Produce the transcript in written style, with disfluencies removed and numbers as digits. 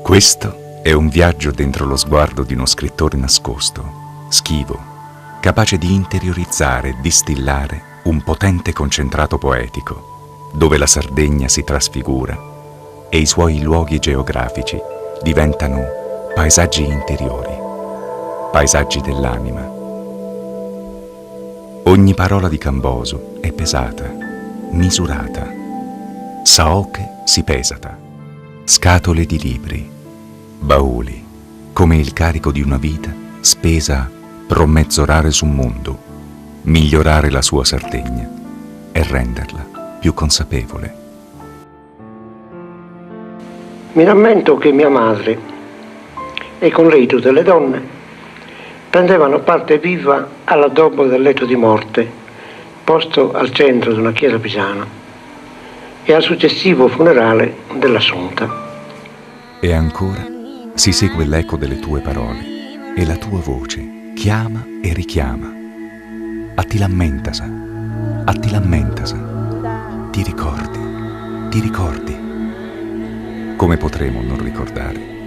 Questo è un viaggio dentro lo sguardo di uno scrittore nascosto, schivo, capace di interiorizzare e distillare un potente concentrato poetico, dove la Sardegna si trasfigura e i suoi luoghi geografici diventano paesaggi interiori, paesaggi dell'anima. Ogni parola di Camboso è pesata, misurata. Saoche si pesata, scatole di libri, bauli, come il carico di una vita spesa per mezzorare sul mondo, migliorare la sua Sardegna e renderla più consapevole. Mi rammento che mia madre e con lei tutte le donne prendevano parte viva all'addobbo del letto di morte posto al centro di una chiesa pisana e al successivo funerale dell'Assunta. E ancora si segue l'eco delle tue parole e la tua voce chiama e richiama. Attilammentasa, ti ricordi, ti ricordi. Come potremo non ricordare